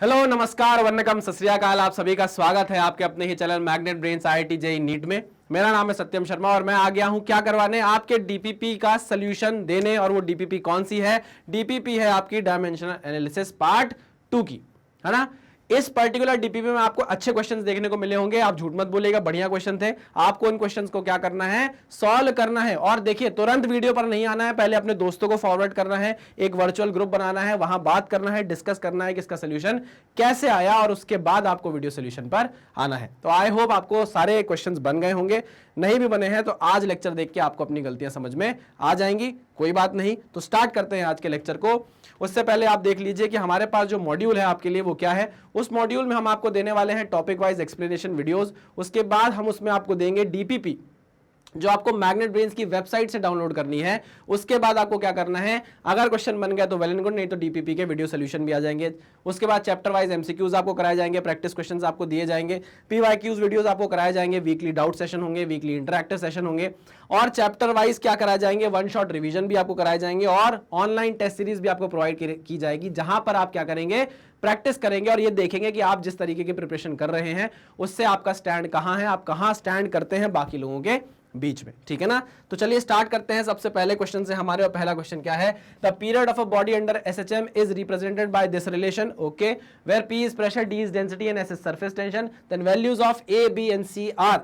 Hello, नमस्कार, वन्नकम, सत श्री अकाल। आप सभी का स्वागत है आपके अपने ही channel Magnet brains IIT JEE NEET में। मेरा नाम है सत्यम शर्मा और मैं आ गया हूं क्या करवाने, आपके डीपीपी का सोल्यूशन देने। और वो डीपीपी कौन सी है? डीपीपी है आपकी डायमेंशनल एनालिसिस पार्ट 2 की, है ना। इस पर्टिकुलर डीपीपी में आपको अच्छे क्वेश्चंस देखने को मिले होंगे, आप झूठ मत बोलिएगा, बढ़िया क्वेश्चन थे। आपको इन क्वेश्चंस को क्या करना है? सॉल्व करना है। और देखिए, तुरंत वीडियो पर नहीं आना है, पहले अपने दोस्तों को फॉरवर्ड करना है, एक वर्चुअल ग्रुप बनाना है, वहां बात करना है, डिस्कस करना है कि इसका सोल्यूशन कैसे आया, और उसके बाद आपको वीडियो सोल्यूशन पर आना है। तो आई होप आपको सारे क्वेश्चंस बन गए होंगे। नहीं भी बने हैं तो आज लेक्चर देख के आपको अपनी गलतियां समझ में आ जाएंगी, कोई बात नहीं। तो स्टार्ट करते हैं आज के लेक्चर को। उससे पहले आप देख लीजिए कि हमारे पास जो मॉड्यूल है आपके लिए वो क्या है। उस मॉड्यूल में हम आपको देने वाले हैं टॉपिक वाइज एक्सप्लेनेशन वीडियोस। उसके बाद हम उसमें आपको देंगे डीपीपी, जो आपको मैग्नेट ब्रेन्स की वेबसाइट से डाउनलोड करनी है। उसके बाद आपको क्या करना है, अगर क्वेश्चन बन गया तो वेल एंड गुड, नहीं तो डीपीपी के वीडियो सोल्यूशन भी आ जाएंगे। उसके बाद चैप्टर वाइज एमसीक्यूज आपको कराए जाएंगे, प्रैक्टिस क्वेश्चंस आपको दिए जाएंगे, पीवाईक्यूज वीडियोस आपको कराए जाएंगे, वीकली डाउट सेशन होंगे, वीकली इंटरैक्टिव सेशन होंगे, और चैप्टर वाइज क्या कराए जाएंगे, वन शॉट रिवीजन भी आपको कराए जाएंगे, और ऑनलाइन टेस्ट सीरीज भी आपको प्रोवाइड की जाएगी, जहां पर आप क्या करेंगे, प्रैक्टिस करेंगे और ये देखेंगे कि आप जिस तरीके की प्रिपरेशन कर रहे हैं उससे आपका स्टैंड कहां है, आप कहां स्टैंड करते हैं बाकी लोगों के बीच में, ठीक है ना। तो चलिए स्टार्ट करते हैं सबसे पहले क्वेश्चन से हमारे। और पहला क्वेश्चन क्या है? The period of a body under SHM is represented by this relation, okay, where P is pressure, D is density and S is surface tension. Then values of A, B and C are.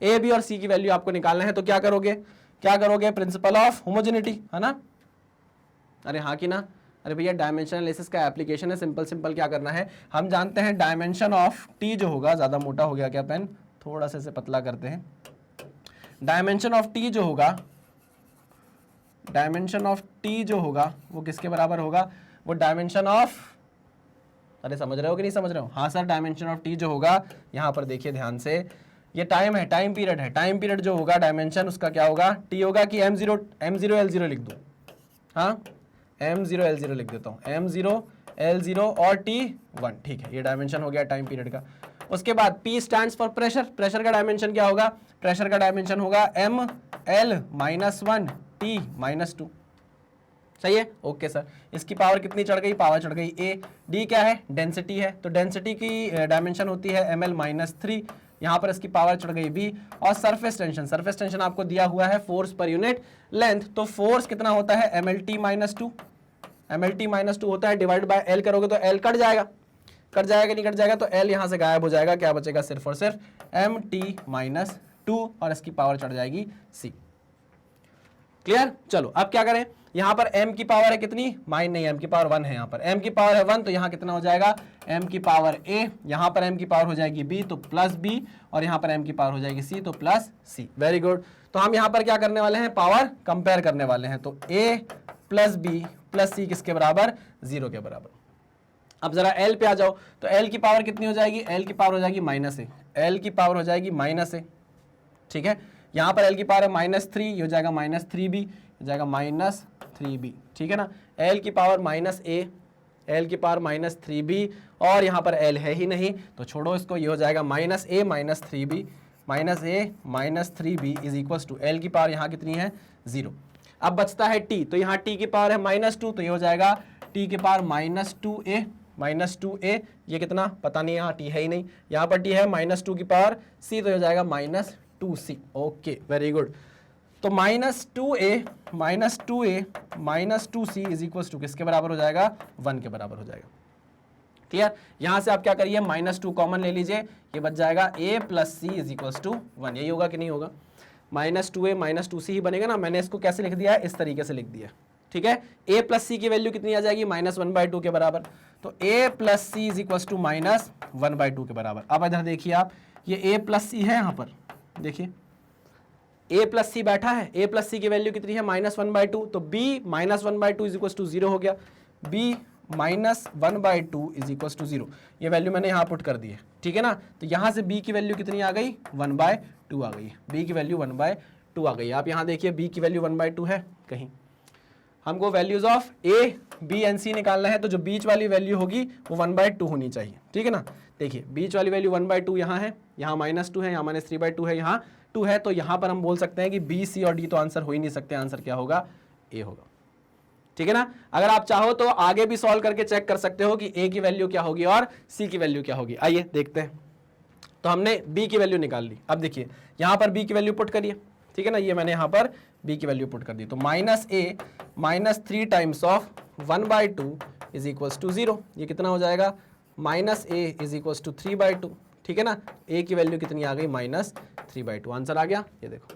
A, B और C की value आपको निकालना है। तो क्या करोगे? Principle of homogeneity, है ना। अरे हाँ कि ना? अरे भैया, डायमेंशन एनालिसिस का एप्लीकेशन है, सिंपल क्या करना है, हम जानते हैं डायमेंशन ऑफ T जो होगा, ज्यादा मोटा हो गया क्या पेन, थोड़ा सा इसे पतला करते हैं। डायमेंशन ऑफ T जो होगा वो किसके बराबर होगा? वो डायमेंशन ऑफ, अरे समझ रहे हो कि नहीं समझ रहे हो? हाँ सर, डायमेंशन ऑफ T जो होगा, यहां पर देखिए ध्यान से, ये टाइम है, टाइम पीरियड है। टाइम पीरियड जो होगा डायमेंशन, उसका क्या होगा? T होगा कि M0 L0 लिख दो, हाँ M0 L0 लिख देता हूं, M0 L0 और T1, ठीक है, ये डायमेंशन हो गया टाइम पीरियड का। उसके बाद P stands for pressure. Pressure का डायमेंशन क्या होगा? प्रेशर का डायमेंशन होगा ML-1 T-2। सही है, ओके सर। इसकी पावर कितनी चढ़ गई? पावर चढ़ गई A। D क्या है? डेंसिटी है, तो डेंसिटी की डायमेंशन होती है ML-3, यहां पर इसकी पावर चढ़ गई B। और सरफेस टेंशन आपको दिया हुआ है फोर्स पर यूनिट लेंथ, तो फोर्स कितना होता है? MLT-2 होता है, डिवाइड बाय L करोगे तो L कट जाएगा कि नहीं कट जाएगा? तो L यहां से गायब हो जाएगा, क्या बचेगा? सिर्फ और सिर्फ MT-2, और इसकी पावर चढ़ जाएगी C। क्लियर? चलो अब क्या करें, यहां पर m की पावर है कितनी? m की पावर 1 है, यहां पर m की पावर है 1, तो यहां कितना हो जाएगा? m की पावर a, यहां पर m की पावर हो जाएगी b, तो प्लस b, और यहां पर m की पावर हो जाएगी c, तो प्लस c। Very good. तो हम यहां पर क्या करने वाले हैं? पावर कंपेयर करने वाले हैं। तो a plus b plus c किसके बराबर? 0 के बराबर। अब जरा L पे आ जाओ, तो L की पावर कितनी हो जाएगी? L की पावर हो जाएगी -a, L की पावर हो जाएगी -a, ठीक है। यहां पर L की पावर है -3, ये हो जाएगा -3b, हो जाएगा -3b, ठीक है ना। L की पावर -a, L की पावर -3b, और यहां पर L है ही नहीं तो छोड़ो इसको, ये हो जाएगा -a -3b is equal to L की पावर यहां कितनी है? 0। अब बचता है T, तो यहां T की पावर है -2, तो ये हो जाएगा T की पावर -2a, ये कितना पता नहीं, यहाँ T है ही नहीं, यहाँ पर T है -2 की पावर C, तो हो जाएगा -2c। Okay, very good. तो -2a -2c is equal to किसके बराबर हो जाएगा? 1 के बराबर हो जाएगा। क्लियर? यहां से आप क्या करिए, -2 कॉमन ले लीजिए, ये बच जाएगा a plus c is equal to 1। यही होगा कि नहीं होगा? -2a -2c ही बनेगा ना। मैंने इसको कैसे लिख दिया है? इस तरीके से लिख दिया, ठीक है। a प्लस सी की वैल्यू कितनी आ जाएगी? -1/2 के बराबर। तो a plus C is equal to -1/2 के बराबर। अब इधर देखिए आप, ये a प्लस सी है, यहाँ पर देखिए a प्लस सी बैठा है, a प्लस सी की वैल्यू कितनी है? -1/2, तो b -1/2 इज इक्वल टू 0 हो गया, b -1/2 इज इक्वल टू 0। ये वैल्यू मैंने यहाँ पुट कर दी है, ठीक है ना। तो यहाँ से b की वैल्यू कितनी आ गई? 1/2 आ गई है, b की वैल्यू 1/2 आ गई है। आप यहाँ देखिए b की वैल्यू 1/2 है कहीं, हमको values of a, b and c निकालना है, तो जो बीच वाली वैल्यू होगी वो 1/2 होनी चाहिए, ठीक है ना। देखिए बीच वाली वैल्यू 1/2 यहाँ है, यहाँ -2 है, यहाँ -3/2 है, यहाँ 2 है, तो यहाँ पर हम बोल सकते हैं कि b, c और d तो आंसर हो ही नहीं सकते, आंसर क्या होगा? a होगा, ठीक है ना। अगर आप चाहो तो आगे भी सॉल्व करके चेक कर सकते हो कि ए की वैल्यू क्या होगी और सी की वैल्यू क्या होगी। आइए देखते हैं। तो हमने बी की वैल्यू निकाल ली। अब देखिए यहां पर बी की वैल्यू पुट करिए, ठीक है ना। ये मैंने यहां पर बी की वैल्यू पुट कर दी। तो -3 times of 1/2 is equals to 0। ये कितना हो जाएगा, -a इज इक्वल्स टू 3/2, ठीक है ना। a की वैल्यू कितनी आ गई, -3/2। आंसर आ गया, ये देखो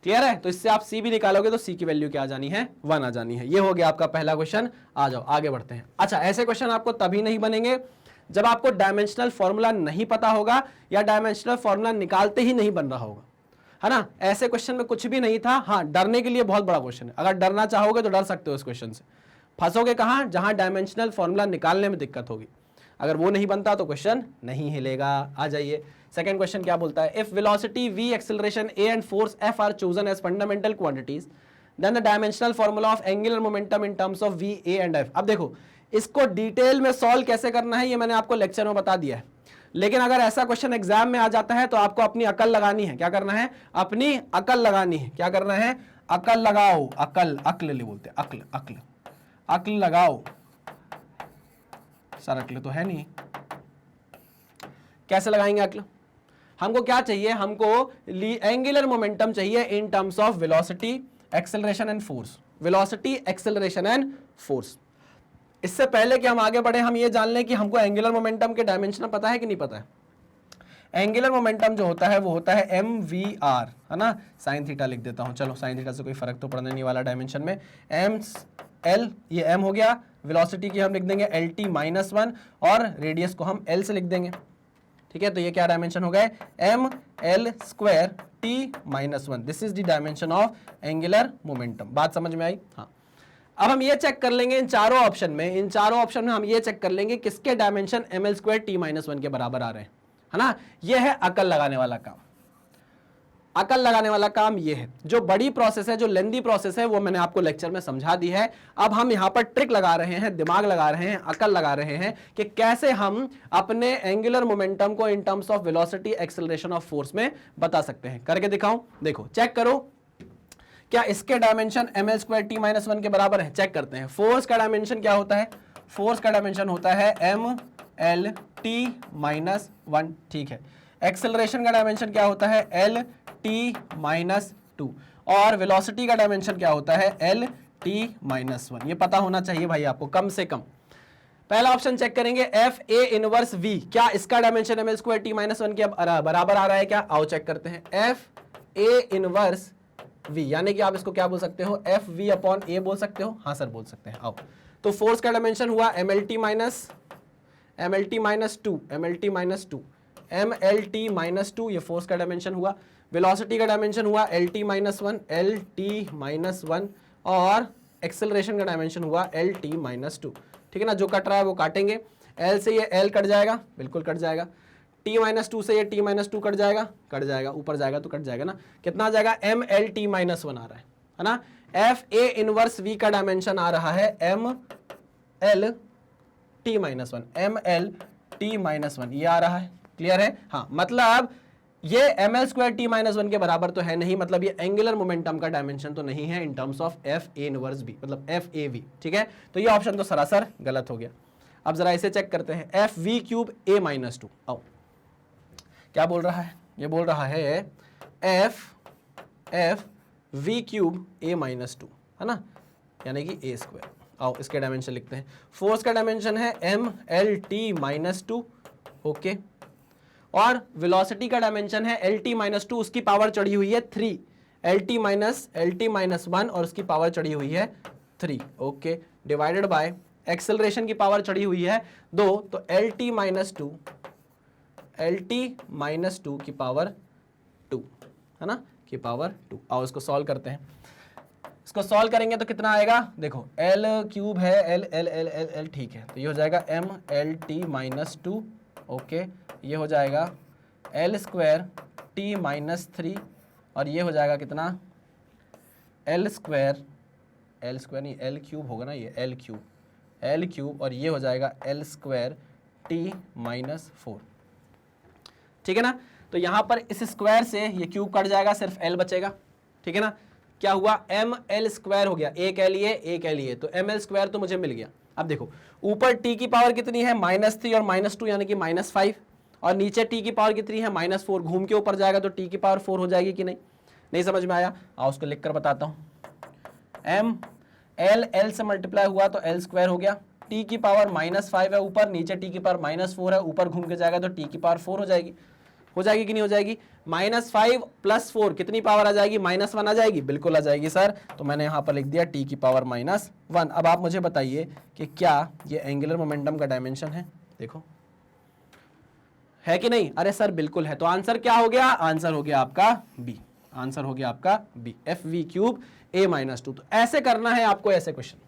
क्लियर है। तो इससे आप c भी निकालोगे तो c की वैल्यू क्या आ जानी है, 1 आ जानी है। ये हो गया आपका पहला क्वेश्चन। आ जाओ आगे बढ़ते हैं। अच्छा, ऐसे क्वेश्चन आपको तभी नहीं बनेंगे जब आपको डायमेंशनल फॉर्मूला नहीं पता होगा या डायमेंशनल फॉर्मूला निकालते ही नहीं बन रहा होगा, है ना। ऐसे क्वेश्चन में कुछ भी नहीं था। हाँ, डरने के लिए बहुत बड़ा क्वेश्चन है। अगर डरना चाहोगे तो डर सकते हो इस क्वेश्चन से। फंसोगे कहां, जहां डायमेंशनल फॉर्मूला निकालने में दिक्कत होगी। अगर वो नहीं बनता तो क्वेश्चन नहीं हिलेगा। आ जाइए, सेकंड क्वेश्चन क्या बोलता है। If velocity v, acceleration a and force f are chosen as fundamental quantities, then the dimensional formula of angular momentum in terms of v, a and f। अब देखो, इसको डिटेल में solve कैसे करना है ये मैंने आपको लेक्चर में बता दिया है। लेकिन अगर ऐसा क्वेश्चन एग्जाम में आ जाता है तो आपको अपनी अकल लगानी है। क्या करना है, अपनी अकल लगानी है। क्या करना है, अकल लगाओ। अकल, अक्ल बोलते हैं, अक्ल, अक्ल, अक्ल लगाओ। सर अक्ल तो है नहीं, कैसे लगाएंगे अक्ल। हमको क्या चाहिए, हमको एंगुलर मोमेंटम चाहिए इन terms of velocity, acceleration and force. Velocity, acceleration and force. इससे पहले कि हम आगे बढ़े, हम ये जान लें कि हमको एंगुलर मोमेंटम के डायमेंशन पता है कि नहीं पता है। एंगुलर मोमेंटम जो होता है वो होता है mvr, है ना। साइन थीटा लिख देता हूं, चलो साइन थीटा से कोई फर्क तो पड़ने नहीं वाला डायमेंशन में। l, ये m हो गया। वेलोसिटी की हम लिख देंगे lt-1 और रेडियस को हम l से लिख देंगे, ठीक है। तो ये क्या डायमेंशन हो गए, ml² t-1। This is the dimension of angular momentum. बात समझ में आई। हाँ, अब हम ये चेक कर लेंगे इन चारों ऑप्शन में हम ये चेक कर लेंगे किसके डायमेंशन ml² t-1 के बराबर आ रहे हैं, है ना। ये है अकल लगाने वाला काम। अकल लगाने वाला काम ये है। जो बड़ी प्रोसेस है, जो लेंदी प्रोसेस है, वो मैंने आपको लेक्चर में समझा दी है। अब हम यहां पर ट्रिक लगा रहे हैं, दिमाग लगा रहे हैं, अकल लगा रहे हैं कि कैसे हम अपने एंगुलर मोमेंटम को इन terms of velocity, acceleration of force में बता सकते हैं। करके दिखाऊं, देखो चेक करो, क्या इसके डायमेंशन ml² t-1 के बराबर है। चेक करते हैं। फोर्स का डायमेंशन क्या होता है, फोर्स का डायमेंशन होता है mlt-1, ठीक है। एक्सेलरेशन का डायमेंशन क्या होता है, lt-2, और वेलोसिटी का डायमेंशन क्या होता है, lt-1। ये पता होना चाहिए भाई आपको कम से कम। पहला ऑप्शन चेक करेंगे, f a इनवर्स v, क्या इसका डायमेंशन ml² t-1 के बराबर आ रहा है क्या। आओ चेक करते हैं। f a इनवर्स v, यानी कि आप इसको क्या बोल सकते हो, एफ वी अपॉन ए बोल सकते हो। हाँ सर बोल सकते हैं। आओ, तो फोर्स का डायमेंशन हुआ mlt माइनस टू, ये फोर्स का डायमेंशन हुआ। वेलोसिटी का डायमेंशन हुआ lt-1, और एक्सेलरेशन का डायमेंशन हुआ lt-2, ठीक है ना। जो कट रहा है वो काटेंगे। l से ये l कट जाएगा, बिल्कुल कट जाएगा। t-2 से ये t-2 कट जाएगा, ऊपर जाएगा तो कट जाएगा ना। कितना आ जाएगा, mlt-1 आ रहा है ना। f a इनवर्स v का डायमेंशन आ रहा है mlt-1, ये आ रहा है। क्लियर है। हाँ, मतलब ये ml² t-1 के बराबर तो है नहीं, मतलब ये एंगुलर मोमेंटम का डायमेंशन तो नहीं है इन terms of f a inverse v, मतलब f a v, ठीक है। तो ये ऑप्शन तो सरासर गलत हो गया। अब जरा इसे चेक करते हैं, f(v3) a-2। आओ, क्या बोल रहा है, ये बोल रहा है f(v3) a-2, है ना, यानी कि a²। आओ इसके डायमेंशन लिखते हैं। फोर्स का डायमेंशन है mlt-2, ओके, और वेलोसिटी का डायमेंशन है lt-2, उसकी पावर चढ़ी हुई है 3, lt-1 और उसकी पावर चढ़ी हुई है 3, ओके, डिवाइडेड बाय एक्सेलरेशन की पावर चढ़ी हुई है 2, तो lt-2 की पावर 2, है ना, की पावर 2। आओ इसको सॉल्व करते हैं। इसको सॉल्व करेंगे तो कितना आएगा, देखो l³ है, l, ठीक है। तो ये हो जाएगा mlt-2, ओके, ये हो जाएगा l² t-3, और ये हो जाएगा कितना, l² नहीं, l³ होगा ना, ये l³ और ये हो जाएगा l² t-4, ठीक है ना। तो यहां पर इस स्क्वायर से ये क्यूब कट जाएगा, सिर्फ l बचेगा, ठीक है ना। क्या हुआ, एम एल स्क्वायर हो गया, एक एल ये एक एल ये, तो एम एल स्क्वायर तो मुझे मिल गया। अब देखो ऊपर टी की पावर कितनी है, -3 और -2 यानी कि -5, और नीचे टी की पावर कितनी है, -4, घूम के ऊपर जाएगा तो टी की पावर 4 हो जाएगी कि नहीं, नहीं समझ में आया, आओ उसको लिख कर बताता हूं। एम एल एल से मल्टीप्लाई हुआ तो एल स्क्वायर हो गया, टी की पावर -5 है ऊपर, नीचे टी की पावर -4 है, ऊपर घूम के जाएगा तो टी की पावर 4 हो जाएगी कि नहीं हो जाएगी। -5 + 4 कितनी पावर आ जाएगी, -1 आ जाएगी, बिल्कुल आ जाएगी सर। तो मैंने यहां पर लिख दिया टी की पावर -1। अब आप मुझे बताइए कि क्या ये एंगुलर मोमेंटम का डायमेंशन है, देखो है कि नहीं, अरे सर बिल्कुल है। तो आंसर क्या हो गया, आंसर हो गया आपका बी, आंसर हो गया आपका बी, FV³ A-2। तो ऐसे करना है आपको, ऐसे क्वेश्चन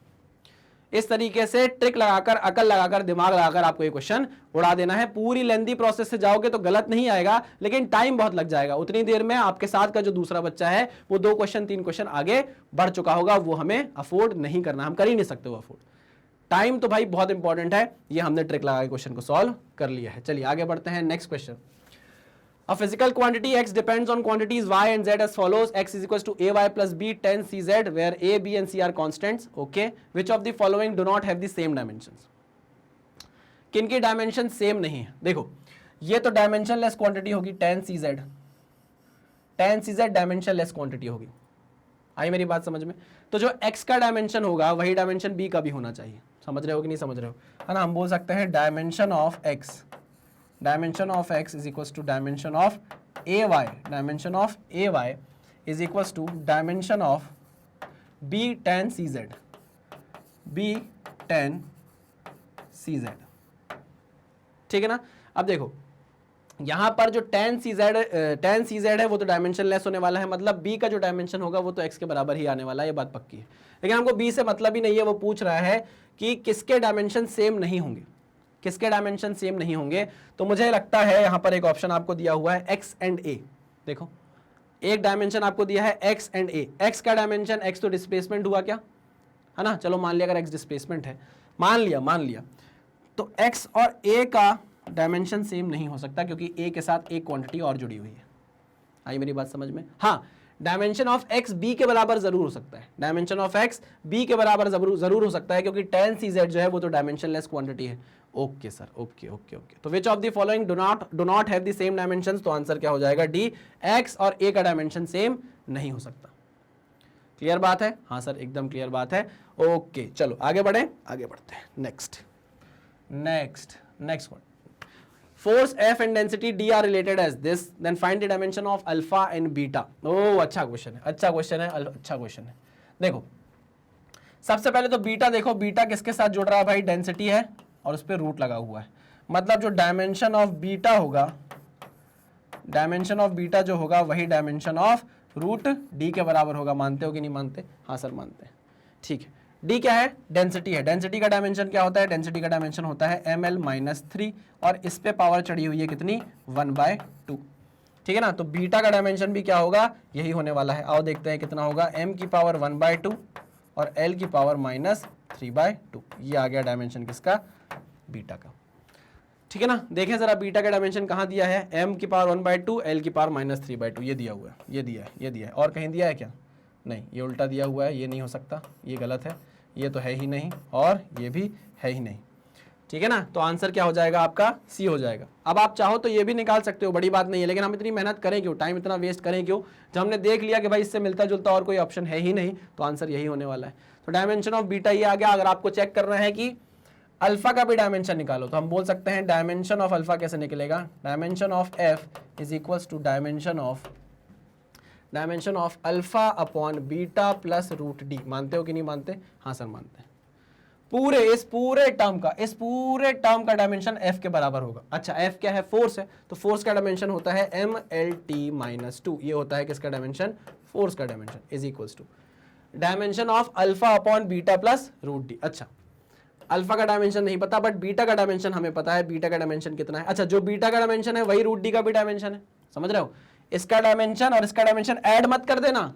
इस तरीके से ट्रिक लगाकर, अकल लगाकर, दिमाग लगाकर आपको ये क्वेश्चन उड़ा देना है। पूरी लेंदी प्रोसेस से जाओगे तो गलत नहीं आएगा, लेकिन टाइम बहुत लग जाएगा। उतनी देर में आपके साथ का जो दूसरा बच्चा है वो 2 क्वेश्चन 3 क्वेश्चन आगे बढ़ चुका होगा, वो हमें अफोर्ड नहीं करना, हम कर ही नहीं सकते वो अफोर्ड। टाइम तो भाई बहुत इंपॉर्टेंट है, ये हमने ट्रिक लगा के क्वेश्चन को सॉल्व कर लिया है। चलिए आगे बढ़ते हैं, next question. A physical quantity x depends on quantities y and z as follows: x is equals to ay plus b 10 cz, where a, b and c are constants. Okay, which of the following do not have the same dimensions? किनकी dimension same नहीं है, देखो ये तो dimensionless quantity होगी 10 cz, 10 cz dimensionless quantity होगी, आई मेरी बात समझ में। तो जो x का डायमेंशन होगा वही डायमेंशन b का भी होना चाहिए, समझ रहे हो कि नहीं समझ रहे हो, है ना। हम बोल सकते हैं dimension of x, dimension of x is equals to dimension of ay, dimension of ay is equals to dimension of b tan cz, b tan cz, ठीक है ना। अब देखो यहां पर जो tan cz है वो तो डायमेंशन लेस होने वाला है, मतलब b का जो डायमेंशन होगा वो तो x के बराबर ही आने वाला है, ये बात पक्की है। लेकिन हमको b से मतलब ही नहीं है, वो पूछ रहा है कि किसके डायमेंशन सेम नहीं होंगे, किसके डायमेंशन सेम नहीं होंगे। तो मुझे लगता है यहां पर एक ऑप्शन आपको दिया हुआ है x एंड a, देखो एक डायमेंशन आपको दिया है x एंड a, x का डायमेंशन, x तो डिस्प्लेसमेंट हुआ क्या, है ना, चलो मान लिया अगर x डिस्प्लेसमेंट है, मान लिया तो x और a का डायमेंशन सेम नहीं हो सकता, क्योंकि a के साथ एक क्वांटिटी और जुड़ी हुई है, आई मेरी बात समझ में। हाँ, डायमेंशन ऑफ x b के बराबर जरूर हो सकता है, डायमेंशन ऑफ x b के बराबर जरूर हो सकता है, क्योंकि tan cz जो है वो तो डायमेंशनलेस क्वांटिटी है। Okay sir, okay. तो which of the following do not have the same dimensions, तो आंसर क्या हो जाएगा, डी, x और a का डायमेंशन सेम नहीं हो सकता। क्लियर बात है, हाँ सर एकदम क्लियर बात है। ओके चलो आगे बढ़ते हैं, next one. Force F and density D are related as this, then find the dimension of alpha and beta. ओह अच्छा क्वेश्चन है। देखो सबसे पहले तो बीटा देखो, बीटा किसके साथ जुड़ रहा है भाई, डेंसिटी है और उस पर रूट लगा हुआ है, मतलब जो डायमेंशन ऑफ बीटा होगा, डायमेंशन ऑफ बीटा जो होगा वही डायमेंशन ऑफ रूट डी के बराबर होगा। मानते हो कि नहीं मानते, हाँ सर मानते हैं, ठीक है। डी क्या है, डेंसिटी है, डेंसिटी का डायमेंशन क्या होता है, डेंसिटी का डायमेंशन होता है ml-3, और इस पे पावर चढ़ी हुई है कितनी, 1/2, ठीक है ना। तो बीटा का डायमेंशन भी क्या होगा, यही होने वाला है। आओ देखते हैं कितना होगा, m की पावर 1/2 और l की पावर -3/2, ये आ गया डायमेंशन किसका, बीटा का, ठीक है ना। देखें जरा बीटा का डायमेंशन कहाँ दिया है, m की पावर 1/2, l की पावर -3/2, ये दिया हुआ है, ये दिया है, और कहीं दिया है क्या, नहीं, ये उल्टा दिया हुआ है, ये नहीं हो सकता, ये गलत है, ये तो है ही नहीं, और ये भी है ही नहीं, ठीक है ना। तो आंसर क्या हो जाएगा आपका, सी हो जाएगा। अब आप चाहो तो ये भी निकाल सकते हो, बड़ी बात नहीं है, लेकिन हम इतनी मेहनत करें क्यों, टाइम इतना वेस्ट करें क्यों, जब हमने देख लिया कि भाई इससे मिलता जुलता और कोई ऑप्शन है ही नहीं, तो आंसर यही होने वाला है। तो डायमेंशन ऑफ बीटा ये आ गया। अगर आपको चेक करना है कि अल्फा का भी डायमेंशन निकालो, तो हम बोल सकते हैं डायमेंशन ऑफ अल्फा कैसे निकलेगा, dimension of F is equals to dimension of alpha upon beta plus root D. मानते हो कि नहीं मानते, हाँ सर मानते हैं। इस पूरे टर्म का डायमेंशन f के बराबर होगा। अच्छा f क्या है, फोर्स है, तो फोर्स का डायमेंशन होता है mlt-2, ये होता है किसका डायमेंशन, फोर्स का dimension, is equals to dimension of alpha upon beta plus root D. अच्छा अल्फा का डायमेंशन नहीं पता, बट बीटा का डायमेंशन हमें पता है, बीटा का डायमेंशन कितना है। अच्छा जो बीटा का डायमेंशन है वही रूट डी का भी डायमेंशन है, समझ रहे हो। इसका डायमेंशन और इसका डायमेंशन ऐड मत कर देना,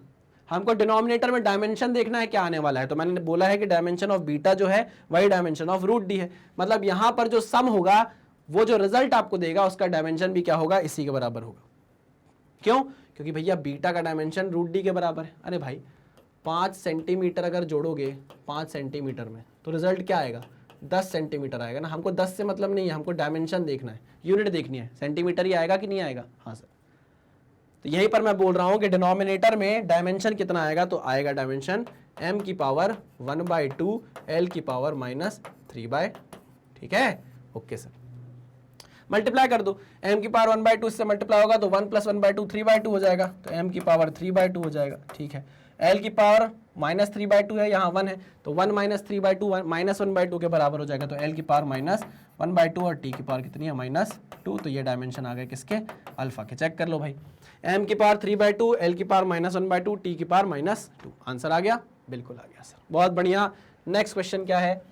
हमको डिनोमिनेटर में डायमेंशन देखना है क्या आने वाला है। तो मैंने बोला है कि डायमेंशन ऑफ बीटा जो है वही डायमेंशन ऑफ रूट डी है, मतलब यहां पर जो सम होगा वो जो रिजल्ट आपको देगा उसका डायमेंशन भी क्या होगा, इसी के बराबर होगा। क्यों, क्योंकि भैया बीटा का डायमेंशन रूट डी के बराबर है। अरे भाई 5 सेंटीमीटर अगर जोड़ोगे 5 सेंटीमीटर में तो रिजल्ट क्या आएगा, 10 सेंटीमीटर आएगा ना। हमको 10 से मतलब नहीं है, हमको डायमेंशन देखना है, यूनिट देखनी है, सेंटीमीटर ही आएगा कि नहीं आएगा। हाँ सर, तो यहीं पर मैं बोल रहा हूं कि डिनोमिनेटर में डायमेंशन कितना आएगा, तो आएगा डायमेंशन m की पावर 1/2 l की पावर -3/, ठीक है। ओके सर, मल्टीप्लाई कर दो, m की पावर 1/2 इससे मल्टीप्लाई होगा तो 1 + 1/2 3/2 हो जाएगा, तो m की पावर 3/2 हो जाएगा, ठीक है। l की पावर -3/2 है, यहाँ 1 है, तो 1 - 3/2 -1/2 के बराबर हो जाएगा, तो l की पावर -1/2 और t की पावर कितनी है -2, तो ये डायमेंशन आ गए किसके, अल्फा के। चेक कर लो भाई, m की पावर 3/2, l की पावर -1/2, t की पावर -2, आंसर आ गया, बिल्कुल आ गया सर, बहुत बढ़िया। नेक्स्ट क्वेश्चन क्या है,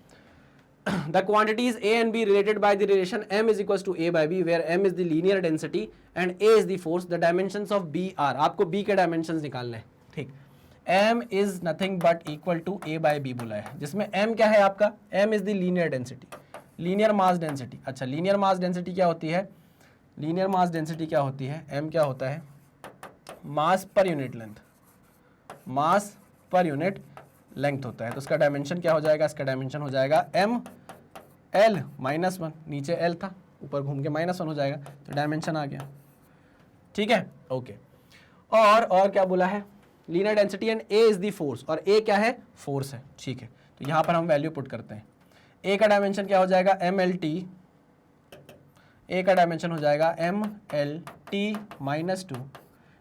the quantities A and B related by the relation m is equals to A by B where m is the linear density and A is the force, the dimensions of B are, आपको B के dimensions निकालने हैं, ठीक। m is nothing but equal to A by B बोला है, जिसमें m क्या है आपका, m is the linear density, linear mass density। अच्छा, linear mass density क्या होती है, linear mass density क्या होती है, m क्या होता है, mass per unit length, mass per unit length होता है, तो उसका डायमेंशन क्या हो जाएगा, इसका डायमेंशन हो जाएगा m l -1, नीचे l था, ऊपर घूम के -1 हो जाएगा, तो डायमेंशन आ गया, ठीक है। ओके, और क्या बोला है, linear density and a is the force, और a क्या है, फोर्स है, ठीक है। तो यहाँ पर हम वैल्यू पुट करते हैं, a का डायमेंशन क्या हो जाएगा mlt, a का डायमेंशन हो जाएगा mlt -2,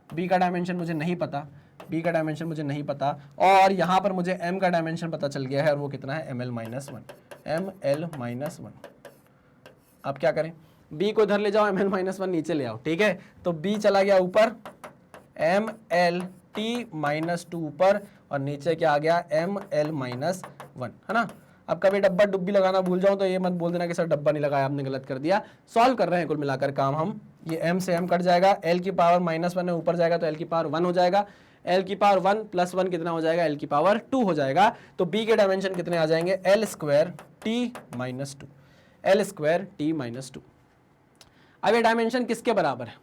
b का डायमेंशन मुझे नहीं पता, b का डायमेंशन मुझे नहीं पता, और यहाँ पर मुझे m का डायमेंशन पता चल गया है, और वो कितना है ml -1। अब क्या करें, b को इधर ले जाओ, ml -1 नीचे ले आओ, ठीक है। तो b चला गया ऊपर, mlt -2 ऊपर, और नीचे क्या आ गया, ml -1, है ना। अब कभी डब्बा डुब्बी लगाना भूल जाओ तो ये मत बोल देना कि सर डब्बा नहीं लगाया, आपने गलत कर दिया। सॉल्व कर रहे हैं कुल मिलाकर काम हम, ये m से m कट जाएगा, l की पावर -1 है, ऊपर जाएगा तो l की पावर 1 हो जाएगा, l की पावर 1 + 1 कितना हो जाएगा, l की पावर 2 हो जाएगा। तो b के डायमेंशन कितने आ जाएंगे, l² t -2, l² t -2। अब ये डायमेंशन किसके बराबर है,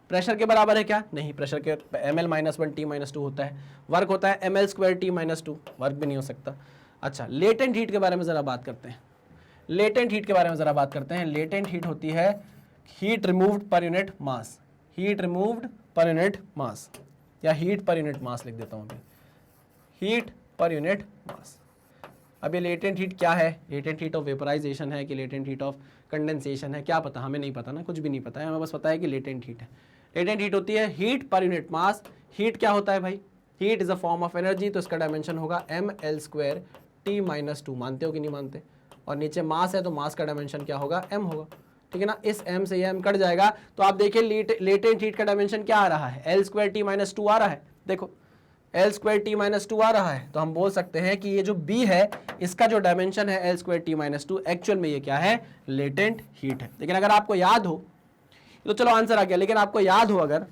प्रेशर के बराबर है क्या, नहीं, प्रेशर के ml -1 t -2 होता है, वर्क होता है ml² t -2, वर्क भी नहीं हो सकता। अच्छा, लेटेंट हीट के बारे में ज़रा बात करते हैं, लेटेंट हीट के बारे में ज़रा बात करते हैं। लेटेंट हीट होती है heat removed per unit mass, heat removed per unit mass, या हीट पर यूनिट मास लिख देता हूँ अभी, हीट पर यूनिट मास। अब ये लेटेंट हीट क्या है, लेटेंट हीट ऑफ वेपराइजेशन है कि लेटेंट हीट ऑफ कंडेंसेशन है, क्या पता, हमें नहीं पता ना, कुछ भी नहीं पता है, हमें बस पता है कि लेटेंट हीट है। लेटेंट हीट होती है heat per unit mass. Heat क्या होता है भाई, heat is a form of energy, तो इसका डायमेंशन होगा ml² t -2, मानते हो कि नहीं मानते, और नीचे मास है तो मास का डायमेंशन क्या होगा, m होगा, ठीक है ना। इस m से ये m कट जाएगा, तो आप देखिए लेटेंट हीट का डायमेंशन क्या आ रहा है, l² t -2 आ रहा है, देखो l² t -2 आ रहा है, तो हम बोल सकते हैं कि ये जो b है इसका जो डायमेंशन है l² t -2, एक्चुअल में ये क्या है, लेटेंट हीट है। लेकिन अगर आपको याद हो तो चलो आंसर आ गया, लेकिन आपको याद हो अगर,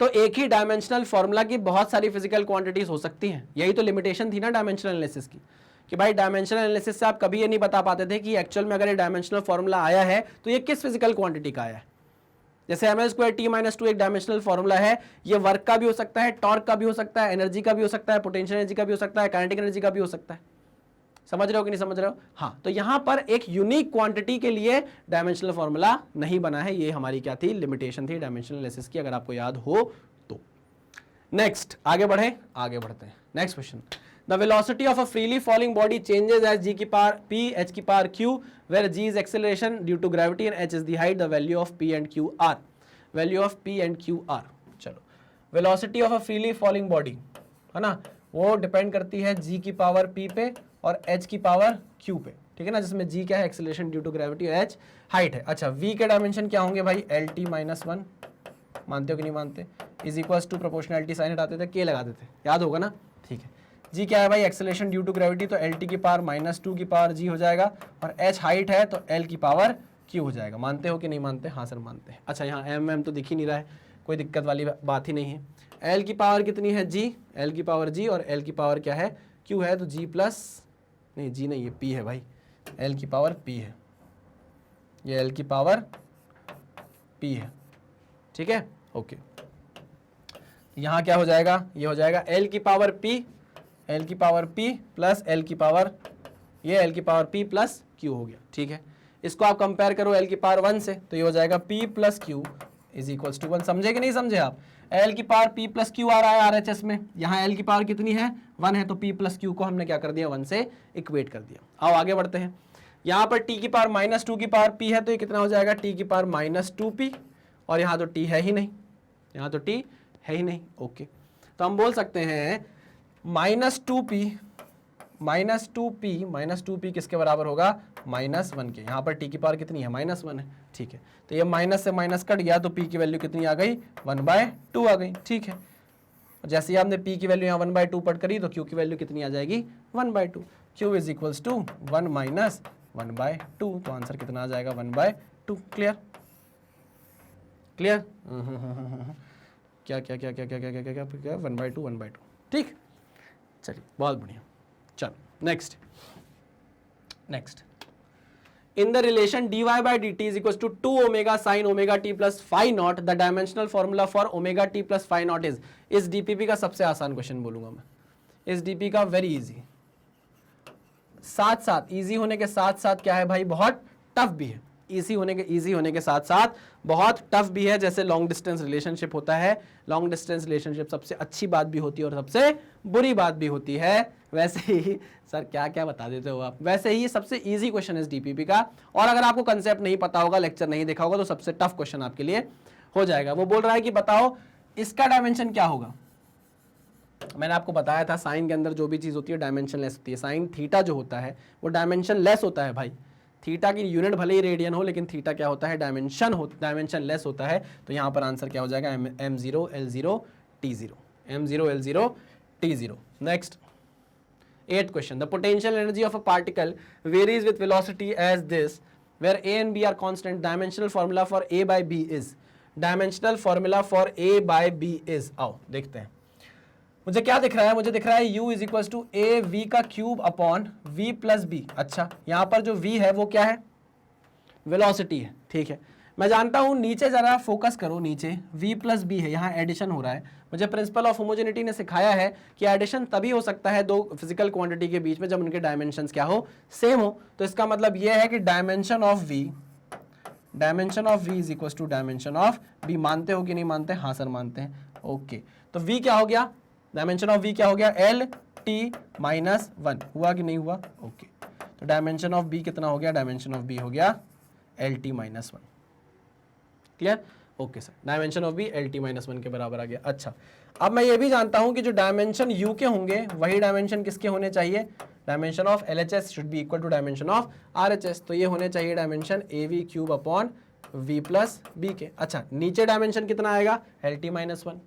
तो एक ही डायमेंशनल फॉर्मूला की बहुत सारी फिजिकल क्वांटिटीज हो सकती हैं। यही तो लिमिटेशन थी ना डायमेंशनल एनालिसिस की, कि भाई डायमेंशनल एनालिसिस से आप कभी ये नहीं बता पाते थे कि एक्चुअल में अगर ये डायमेंशनल फॉर्मूला आया है तो ये किस फिजिकल क्वांटिटी का आया है। जैसे ml² t -2 एक डायमेंशनल फॉर्मूला है, ये वर्क का भी हो सकता है, टॉर्क का भी हो सकता है, एनर्जी का भी हो सकता है, पोटेंशियल एनर्जी का भी हो सकता है, काइनेटिक एनर्जी का भी हो सकता है। समझ रहे हो कि नहीं समझ रहे हो, हाँ। तो यहां पर एक यूनिक क्वांटिटी के लिए डायमेंशनल फॉर्मूला नहीं बना है, ये हमारी क्या थी, लिमिटेशन थी डायमेंशनल एनालिसिस की, अगर आपको याद हो तो। नेक्स्ट आगे बढ़ते हैं। Next question, the velocity of a freely falling body changes as g की पावर p h की power q where g is acceleration due to gravity and h is the height, the value of p and q are, value of p and q are। चलो, velocity of a freely falling body है ना, वो depend करती है g की power p पे और h की पावर q पे, ठीक है ना, जिसमें g क्या है, एक्सेलरेशन ड्यू टू ग्रेविटी, और h हाइट है। अच्छा, v के डायमेंशन क्या होंगे भाई, lt -1, मानते हो कि नहीं मानते, is equals to proportionality sign हटाते थे, के लगाते थे, याद होगा ना, ठीक है। जी क्या है भाई, एक्सेलरेशन ड्यू टू ग्रेविटी, तो lt की पावर -2 की पावर g हो जाएगा, और h हाइट है तो l की पावर q हो जाएगा। मानते हो कि नहीं मानते, हाँ सर मानते हैं। अच्छा, यहाँ m तो दिख ही नहीं रहा है, कोई दिक्कत वाली बात ही नहीं है। l की पावर कितनी है g, l की पावर g, और l की पावर क्या है, q है, तो g प्लस, नहीं g नहीं, ये p है भाई, l की पावर p है, ये l की पावर p है, ठीक है। ओके, यहाँ क्या हो जाएगा, ये हो जाएगा एल की पावर पी प्लस एल की पावर, ये एल की पावर पी प्लस क्यू हो गया। ठीक है, इसको आप कंपेयर करो एल की पावर 1 से, तो ये हो जाएगा P plus Q is equals to 1। समझे कि नहीं समझे आप? एल की पावर पी प्लस क्यू आ रहा है आरएचएस में, यहाँ एल की पावर कितनी है 1 है, तो पी प्लस क्यू को हमने क्या कर दिया 1 से इक्वेट कर दिया। आओ आगे बढ़ते हैं। यहाँ पर टी की पावर -2 की पावर पी है, तो ये कितना हो जाएगा टी की पावर -2p, और यहाँ तो टी है ही नहीं, यहाँ तो टी है ही नहीं। ओके, तो हम बोल सकते हैं -2p किसके बराबर होगा -1 के। यहाँ पर टी की पावर कितनी है -1 है। ठीक है, तो ये माइनस से माइनस कट गया, तो p की वैल्यू कितनी आ गई 1/2 आ गई। ठीक है, जैसे ही आपने p की वैल्यू यहाँ 1/2 पट करी, तो q की वैल्यू कितनी आ जाएगी 1/2। q is equals to 1 minus 1/2, तो आंसर कितना आ जाएगा 1/2। क्लियर क्लियर क्या क्या क्या क्या क्या क्या क्या क्या क्या 1/2। ठीक, चलिए बहुत बढ़िया। चलो next in the relation dy by dt is equals to 2 omega sin omega t plus phi naught, the dimensional formula for omega t plus phi naught is। इस dpp का सबसे आसान क्वेश्चन बोलूंगा मैं, इस dp का वेरी इजी, साथ साथ इजी होने के साथ साथ क्या है भाई बहुत टफ भी है। इजी होने के साथ साथ बहुत टफ भी है। जैसे लॉन्ग डिस्टेंस रिलेशनशिप होता है, लॉन्ग डिस्टेंस रिलेशनशिप सबसे अच्छी बात भी होती है और सबसे बुरी बात भी होती है, वैसे ही सर क्या क्या बता देते हो आप, वैसे ही सबसे इजी क्वेश्चन है इस डीपीपी का। और अगर आपको कंसेप्ट नहीं पता होगा, लेक्चर नहीं देखा होगा, तो सबसे टफ क्वेश्चन आपके लिए हो जाएगा। वो बोल रहा है कि बताओ इसका डायमेंशन क्या होगा। मैंने आपको बताया था साइन के अंदर जो भी चीज होती है डायमेंशन लेस होती है। साइन थीटा जो होता है वो डायमेंशन लेस होता है भाई। थीटा की यूनिट भले ही रेडियन हो, लेकिन थीटा क्या होता है डायमेंशन लेस होता है। तो यहाँ पर आंसर क्या हो जाएगा m0 L0 T0, m0 L0 T0। Next 8th question, the potential energy of a particle varies with velocity as this, where a and b are constant. Dimensional formula for a by b is, dimensional formula for a by b is, आओ देखते हैं। मुझे क्या दिख रहा है, मुझे दिख रहा है u is equal to A V का cube upon v plus B. अच्छा, यहाँ पर जो v है वो क्या है वेलोसिटी है। ठीक है, मैं जानता हूं, नीचे जरा फोकस करो, नीचे v प्लस बी है, यहाँ एडिशन हो रहा है। मुझे प्रिंसिपल ऑफ होमोजेनिटी ने सिखाया है कि एडिशन तभी हो सकता है दो फिजिकल क्वांटिटी के बीच में जब उनके डायमेंशंस क्या हो सेम हो। तो इसका मतलब यह है कि dimension of v is equal to dimension of b। मानते हो कि नहीं मानते? हाँ सर मानते हैं। ओके, तो v क्या हो गया, डायमेंशन ऑफ v क्या हो गया LT-1 हुआ कि नहीं हुआ? ओके, तो डायमेंशन ऑफ b कितना हो गया, डायमेंशन ऑफ b हो गया LT-1। Clear? Okay sir, dimension of b LT-1 के बराबर आ गया। अच्छा, अब मैं ये भी जानता हूं कि जो डायमेंशन u के होंगे वही डायमेंशन किसके होने चाहिए, dimension of LHS should be equal to dimension of RHS। तो ये होने चाहिए dimension AV cube upon v plus B के। अच्छा, नीचे डायमेंशन कितना आएगा LT-1,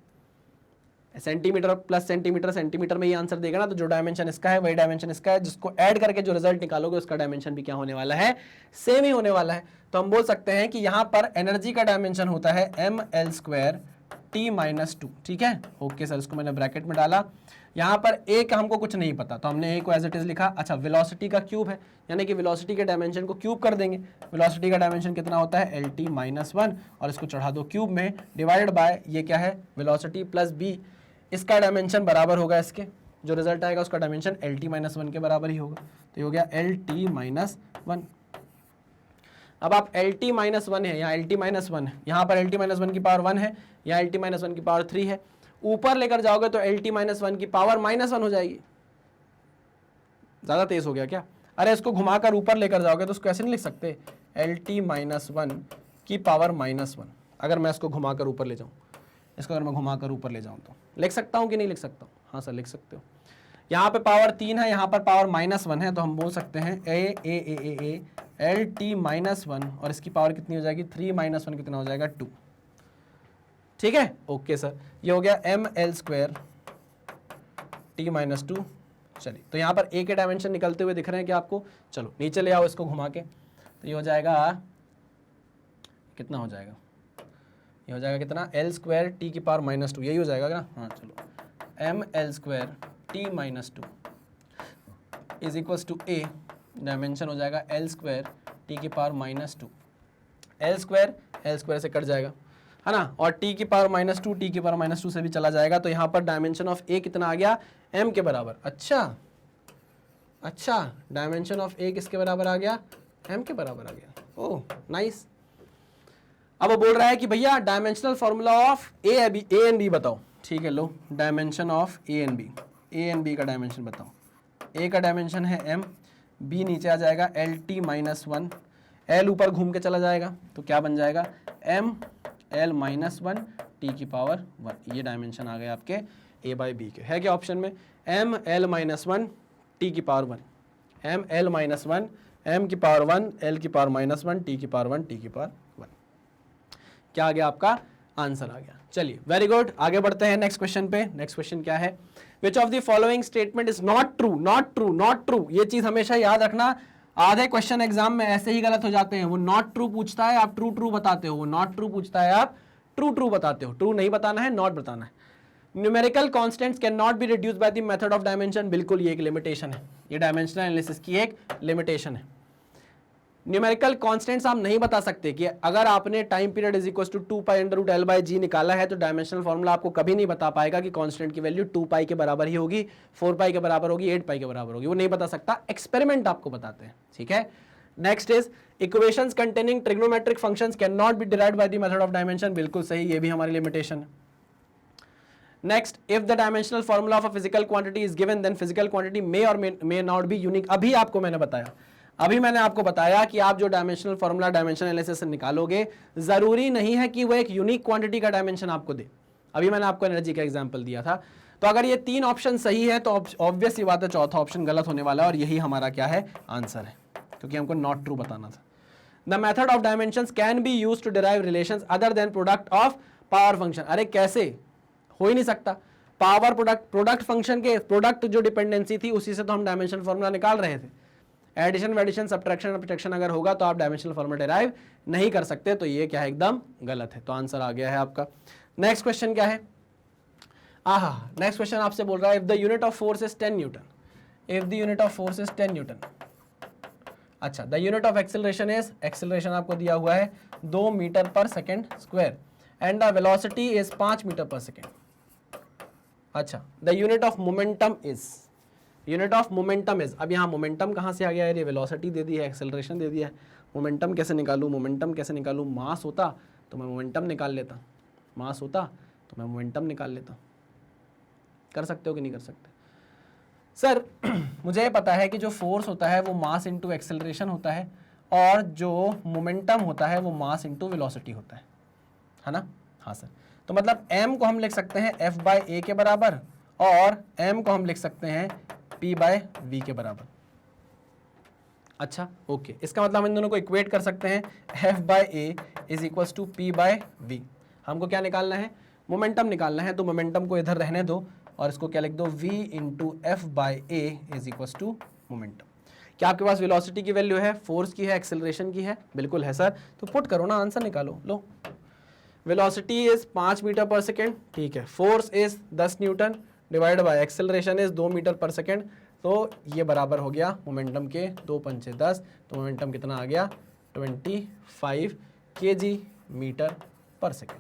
centimetre plus centimetre, centimetre में ये आंसर देगा ना, तो जो डायमेंशन इसका है वही डायमेंशन इसका है, जिसको ऐड करके जो रिजल्ट निकालोगे उसका डायमेंशन भी क्या होने वाला है, सेम ही होने वाला है। तो हम बोल सकते हैं कि यहाँ पर एनर्जी का डायमेंशन होता है mL² T-2। ठीक है, ओके सर, इसको मैंने ब्रैकेट में डाला। यहाँ पर ए का हमको कुछ नहीं पता, तो हमने ए को एज इट इज लिखा। अच्छा, वेलोसिटी का क्यूब है, यानी कि वेलोसिटी के डायमेंशन को क्यूब कर देंगे। वेलोसिटी का डायमेंशन कितना होता है LT-1, और इसको चढ़ा दो क्यूब में, डिवाइडेड बाय ये क्या है वेलोसिटी प्लस बी। इसका डायमेंशन बराबर होगा इसके, जो रिजल्ट आएगा उसका डायमेंशन LT-1 के बराबर ही होगा। तो ये हो गया LT-1। अब आप LT-1 है, यहाँ LT-1 है, यहाँ पर LT-1 की पावर 1 है, यहाँ LT-1 की पावर 3 है। ऊपर लेकर जाओगे तो LT-1 की पावर -1 हो जाएगी। ज्यादा तेज हो गया क्या? अरे इसको घुमाकर ऊपर लेकर जाओगे तो उसको ऐसे नहीं लिख सकते, LT-1 की पावर -1। अगर मैं इसको घुमाकर ऊपर ले जाऊँ, इसको अगर मैं घुमाकर ऊपर ले जाऊँ तो लिख सकता हूँ कि नहीं लिख सकता हूँ? हाँ सर लिख सकते हो। यहाँ पे पावर 3 है, यहाँ पर पावर -1 है, तो हम बोल सकते हैं ए LT-1, और इसकी पावर कितनी हो जाएगी 3 - 1 कितना हो जाएगा 2। ठीक है, ओके सर, ये हो गया mL² T-2। चलिए, तो यहाँ पर ए के डायमेंशन निकलते हुए दिख रहे हैं क्या आपको? चलो नीचे ले आओ इसको घुमा के, तो ये हो जाएगा, कितना हो जाएगा, ये हो जाएगा कितना L² T की पावर -2, यही हो जाएगा ना? हाँ चलो, mL² T-2 is equals to A, dimension हो जाएगा L² T की पावर -2। L² से कट जाएगा, है ना, और t की पावर -2 t की पावर -2 से भी चला जाएगा, तो यहाँ पर डायमेंशन ऑफ a कितना आ गया, m के बराबर। अच्छा, डायमेंशन ऑफ a किसके बराबर आ गया, m के बराबर आ गया। Oh nice. अब वो बोल रहा है कि भैया dimensional formula of A and B बताओ। ठीक है, लो dimension of A and B का डायमेंशन बताओ। ए का डायमेंशन है m, b नीचे आ जाएगा LT-1, l ऊपर घूम के चला जाएगा, तो क्या बन जाएगा m l-1 t की पावर 1। ये डायमेंशन आ गए आपके a बाई बी के। है क्या ऑप्शन में, m l-1 t की पावर 1, m l-1 m की पावर 1 l की पावर -1 t की पावर 1 t की पावर 1। क्या आ गया, आपका आंसर आ गया। चलिए वेरी गुड, आगे बढ़ते हैं नेक्स्ट क्वेश्चन पे। नेक्स्ट क्वेश्चन क्या है, विच of the following statement is not true. ये चीज हमेशा याद रखना, आधे क्वेश्चन एग्जाम में ऐसे ही गलत हो जाते हैं। वो नॉट ट्रू पूछता है, आप ट्रू बताते हो, वो नॉट ट्रू पूछता है, आप ट्रू बताते हो। ट्रू नहीं बताना है, नॉट बताना है। Numerical constants can not be reduced by the method of dimension, बिल्कुल ये एक लिमिटेशन है, ये डायमेंशनल एनालिसिस की एक लिमिटेशन है। न्यूमेरिकल कांस्टेंट्स आप नहीं बता सकते कि अगर आपने time period is equal to 2π/L/g निकाला है तो डायमेंशनल फॉर्मूला आपको कभी नहीं बता पाएगा कि कांस्टेंट की वैल्यू 2π के बराबर ही होगी, 4π के बराबर होगी, 8π के बराबर होगी, वो नहीं बता सकता। एक्सपेरिमेंट आपको बताते हैं, ठीक है। Next is equations containing trigonometric functions can not be derived by the method of dimension, बिल्कुल सही, ये भी हमारी लिमिटेशन है। Next, if the dimensional formula of a physical quantity is given then physical quantity may और may not be unique. अभी मैंने आपको बताया कि आप जो डायमेंशनल फॉर्मूला डायमेंशन एनालिसिस से निकालोगे, जरूरी नहीं है कि वो एक यूनिक क्वांटिटी का डायमेंशन आपको दे। अभी मैंने आपको एनर्जी का एग्जांपल दिया था। तो अगर ये 3 ऑप्शन सही है तो ऑब्वियस सी बात है चौथा ऑप्शन गलत होने वाला है, और यही हमारा क्या है, आंसर है, क्योंकि हमको नॉट ट्रू बताना था। The method of dimensions can be used to derive relations other than product of power function. अरे कैसे, हो ही नहीं सकता। पावर प्रोडक्ट फंक्शन के प्रोडक्ट जो डिपेंडेंसी थी उसी से तो हम डायमेंशन फॉर्मूला निकाल रहे थे। एडिशन वेडिशन सब्ट्रैक्शन सब्ट्रैक्शन अगर होगा तो आप डायमेंशनल फॉर्मूला डिराइव नहीं कर सकते, तो ये क्या है, एकदम गलत है। तो आंसर आ गया है आपका। नेक्स्ट क्वेश्चन क्या है, नेक्स्ट क्वेश्चन आपसे बोल रहा है if the unit of force is 10 newton, if the unit of force is 10 newton. अच्छा, द यूनिट ऑफ एक्सेलरेशन आपको दिया हुआ है 2 metre per second square and the velocity is 5 metre per second. अच्छा, the unit of momentum is, अब यहाँ momentum कहाँ से आ गया है, ये वेलोसिटी दे दी है, एक्सेलरेशन दे दिया है। मोमेंटम कैसे निकालूं, मास होता तो मैं मोमेंटम निकाल लेता, कर सकते हो कि नहीं कर सकते सर? मुझे पता है कि जो फोर्स होता है वो मास इंटू एक्सेलरेशन होता है, और जो मोमेंटम होता है वो मास इंटू वेलोसिटी होता है ना। हाँ सर, तो मतलब m को हम लिख सकते हैं F/a के बराबर, और m को हम लिख सकते हैं P/v के बराबर। अच्छा ओके, इसका मतलब हम इन दोनों को इक्वेट कर सकते हैं। F/a is equals to P/v। हमको क्या निकालना है, मोमेंटम निकालना है, तो मोमेंटम को इधर रहने दो और इसको क्या लिख दो, v into F/a is equals to momentum. क्या आपके पास वेलोसिटी की वैल्यू है, फोर्स की है, एक्सेलरेशन की है? बिल्कुल है सर। तो पुट करो ना, आंसर निकालो। लो, velocity is 5 metre per second, ठीक है, force is 10 newton divide by acceleration is 2 metre per second, तो ये बराबर हो गया मोमेंटम के 2 पंचे 10, तो मोमेंटम कितना आ गया, 25 kg metre per second.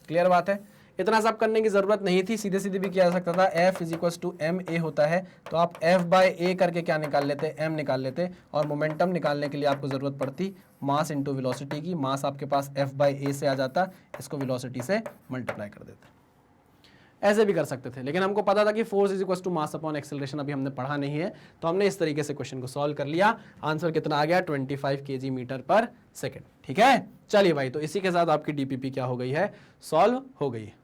Clear बात है? इतना सब करने की जरूरत नहीं थी, सीधे सीधे भी किया जा सकता था। F is equal to ma होता है, तो आप F/a करके क्या निकाल लेते, m निकाल लेते, और मोमेंटम निकालने के लिए आपको जरूरत पड़ती मास इंटू वेलोसिटी की। मास आपके पास F/a से आ जाता, इसको वेलोसिटी से मल्टीप्लाई कर देते। ऐसे भी कर सकते थे, लेकिन हमको पता था कि force is equal to mass upon acceleration अभी हमने पढ़ा नहीं है, तो हमने इस तरीके से क्वेश्चन को सॉल्व कर लिया। आंसर कितना आ गया, 25 kg मीटर पर सेकेंड। ठीक है, चलिए भाई, तो इसी के साथ आपकी डीपीपी क्या हो गई है, सॉल्व हो गई है।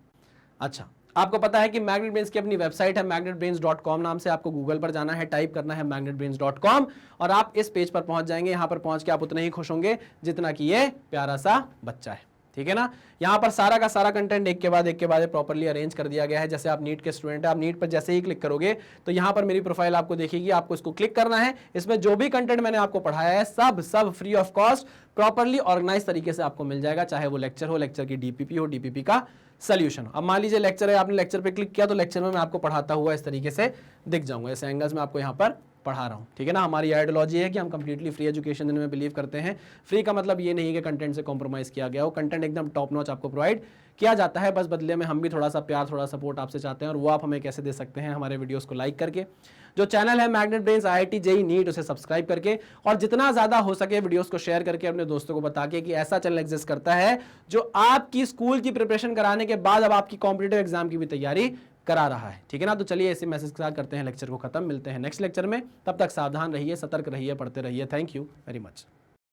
अच्छा, आपको पता है कि मैग्नेट ब्रेन्स की अपनी वेबसाइट है magnetbrains.com नाम से। आपको गूगल पर जाना है, टाइप करना है magnetbrains.com, और आप इस पेज पर पहुंच जाएंगे। यहां पर पहुंच के आप उतने ही खुश होंगे जितना कि ये प्यारा सा बच्चा है। ठीक है ना, यहाँ पर सारा का सारा कंटेंट एक के बाद प्रॉपर्ली अरेंज कर दिया गया है। जैसे आप नीट के स्टूडेंट हैं, आप नीट पर जैसे ही क्लिक करोगे तो यहाँ पर मेरी प्रोफाइल आपको देखेगी, आपको इसको क्लिक करना है। इसमें जो भी कंटेंट मैंने आपको पढ़ाया है सब free of cost properly organise तरीके से आपको मिल जाएगा, चाहे वो लेक्चर हो, लेक्चर की डीपीपी हो, डीपीपी का सोल्यूशन हो। अब मान लीजिए लेक्चर है, आपने लेक्चर पे क्लिक किया तो लेक्चर में मैं आपको पढ़ाता हुआ इस तरीके से दिख जाऊंगा, ऐसे एंगल्स में आपको यहाँ पर पढ़ा रहा हूँ, ठीक है ना। हमारी आइडियोलॉजी है कि हम कंप्लीटली फ्री एजुकेशन देने में बिलीव करते हैं। फ्री का मतलब ये नहीं कि कंटेंट से कॉम्प्रोमाइज़ किया गया हो, कंटेंट एकदम टॉप नॉच आपको प्रोवाइड किया जाता है, बस बदले में हम भी थोड़ा सा प्यार, थोड़ा सपोर्ट आपसे चाहते हैं। और वो आप हमें कैसे दे सकते हैं, हमारे वीडियोस को लाइक करके, जो चैनल है magnet brains IIT JEE NEET उसे सब्सक्राइब करके, और जितना ज़्यादा हो सके वीडियोस को शेयर करके अपने दोस्तों को बता के कि ऐसा चैनल एग्जिस्ट करता है जो आपकी स्कूल की प्रिपरेशन कराने के बाद अब आपकी कॉम्पिटिटिव एग्जाम की भी तैयारी करा रहा है, ठीक है ना। तो चलिए ऐसे मैसेज के साथ करते हैं लेक्चर को खत्म, मिलते हैं नेक्स्ट लेक्चर में। तब तक सावधान रहिए, सतर्क रहिए, पढ़ते रहिए। Thank you very much.